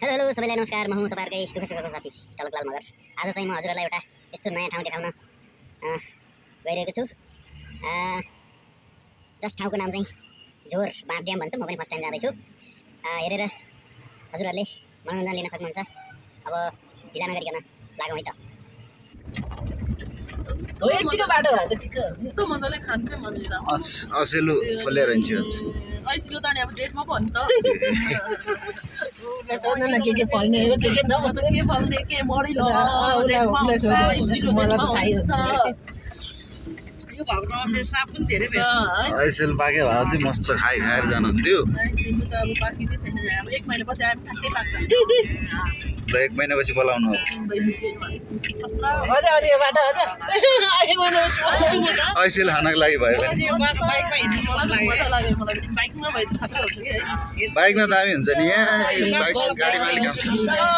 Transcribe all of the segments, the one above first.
Hello सबैलाई नमस्कार। म हुँ तपाईहरुकै दुःख सुखको साथी टलकलाल मगर। आज चाहिँ म हजुरहरुलाई एउटा यस्तो नयाँ ठाउँ देखाउन गइरहेको छु। जस ठाउँको नाम चाहिँ झोर बाँध ड्याम भन्छ। म पनि फर्स्ट टाइम जाँदै छु। हेरेर हजुरहरुले मनोरञ्जन लिन सक्नुहुन्छ। अब ढिला नगरिकन लागौँ है त। हो यतिको बाटो भए त ठिक हो। त मजाले खान्थे मन्दिर असेलु फलेर हिँड्छ ऐसिलो त नि अब जेठमा पो नि त सोध्नु न के फल्ने हो के नभन्दा के फल्ने के मरिलो जेठमा हुन्छ ऐसिलो जेठमा हुन्छ यो भाउमा मेरो साप पनि धेरै भेट्छ है। ऐसेल पाके भए चाहिँ मस्त खाएर जानुहुन्थ्यो। ऐसिलो त अब पाकी चाहिँ छैन। अब 1 महिना पछि आए ठ्याक्कै पाक्छ। ल 1 महिनापछि बोलाउनु हो। हजुर अरे यो बाटो हजुर 1 महिनापछि ऐसेल खानको लागि भयो भने बाइकमा हिँड्नु मन लाग्यो मलाई। बाइकमा भए चाहिँ खतरा हुन्छ के है। बाइकमा दामी हुन्छ नि यहाँ बाइक गाडी मालिक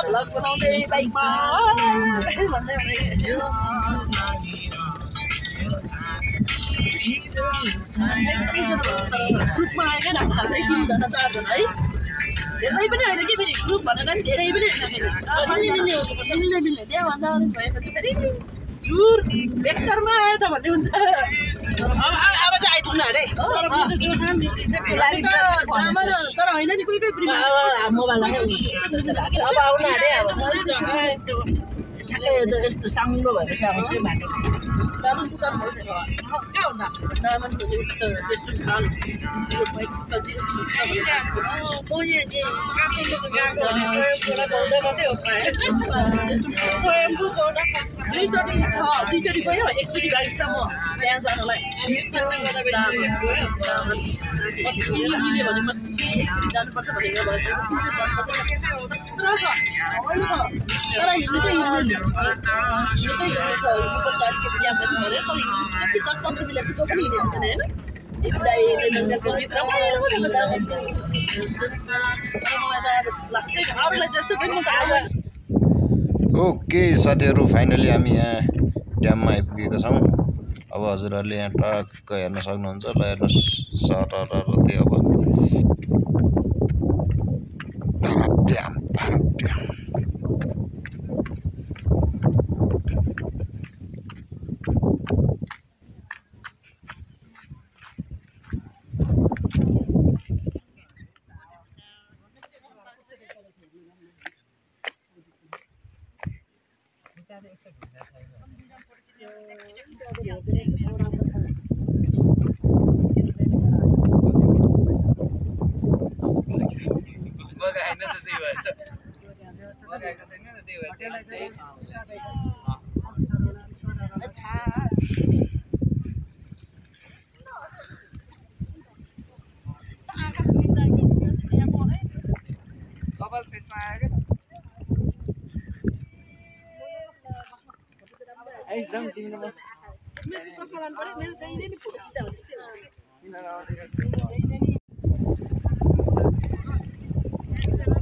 भ्लग बनाउँदै बाइकमा भन्दै ग्रुपमा आएकै न खासै 3 जना 4 जना है। धेरै पनि होइन कि फेरि ग्रुप भनेर नि धेरै पनि होइन फेरि मिल्ने त्यहाँ भन्दा भएपछि फेरि चुर बेकारमा आएछ भन्ने हुन्छ। अब चाहिँ आइपुग्नु अरे तर होइन नि कोही मोबाइल अब आउनु अरे ठ्याक्कै यस्तो साङ्लो भएपछि आउँछ कि बाटो दामन पुचान भइसक्यो। कहाँ हुँदा दामन त्यस्तो साल 0.0 दुईचोटि गयो। एकचोटि गाडी छ म त्यहाँ जानलाई मिल्यो भने पछि एकचोटि जानुपर्छ भनेर तर हिँड्नु चाहिँ हिँड्नु 10-15 मिनट त्यो पनि हिँड्ने हुन्छ नि होइन। ओके साथीहरु फाइनली हामी यहाँ ड्याममा आइपुगेका छौँ। अब हजुरहरुले यहाँ टक्क हेर्न सक्नुहुन्छ। ल हेर्नुस् सरररते अब ड्याम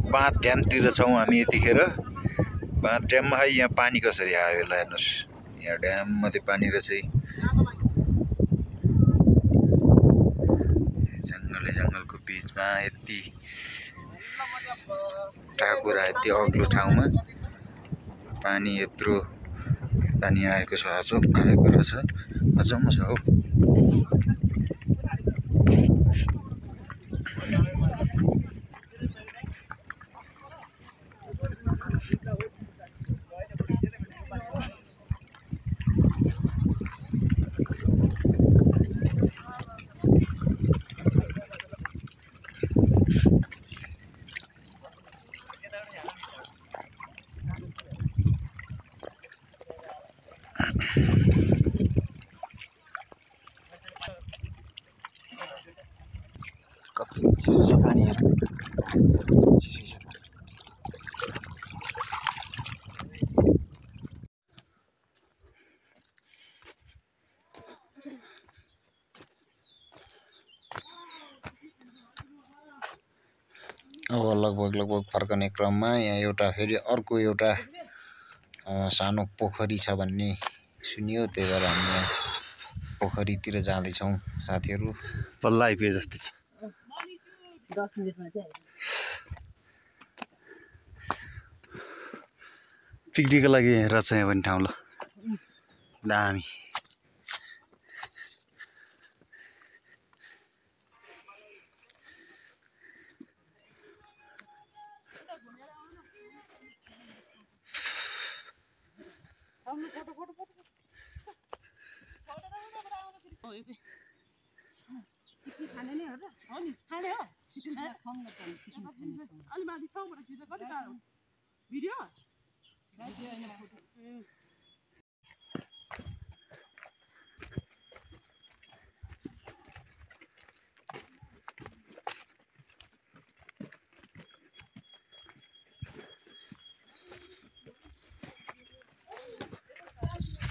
बाँध ड्यामतिर छौँ हामी यतिखेर। बाँध ड्याममा है यहाँ पानी कसरी आयो ल हेर्नुस्। यहाँ ड्याम माथि पानी रहेछ। जङ्गलको बीचमा यति टाकुरा यति अग्लो ठाउँमा पानी यत्रो पानी आएको छ। अझम आएको रहेछ। अझम्म छ हौ। कति चिसो छ पानीहरु। चिसो छ। अब लगभग फर्कने क्रममा यहाँ एउटा फेरि अर्को एउटा सानो पोखरी छ भन्ने सुनियो। त्यही भएर हामी यहाँ पोखरीतिर जाँदैछौँ साथीहरु। बल्ल आइपुगे जस्तो छ। 10 मिनेटमा चाहिँ पिकनिकको लागि रहेछ यहाँ पनि ठाउँ ल दामी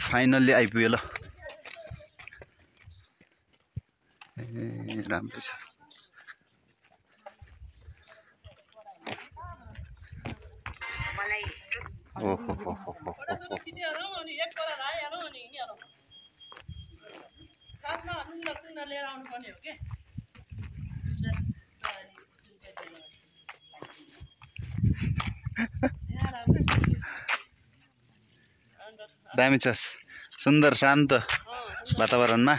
फाइनल्ली आइपुग्यो ल ए राम्रै छ दामी छ सुन्दर शान्त वातावरणमा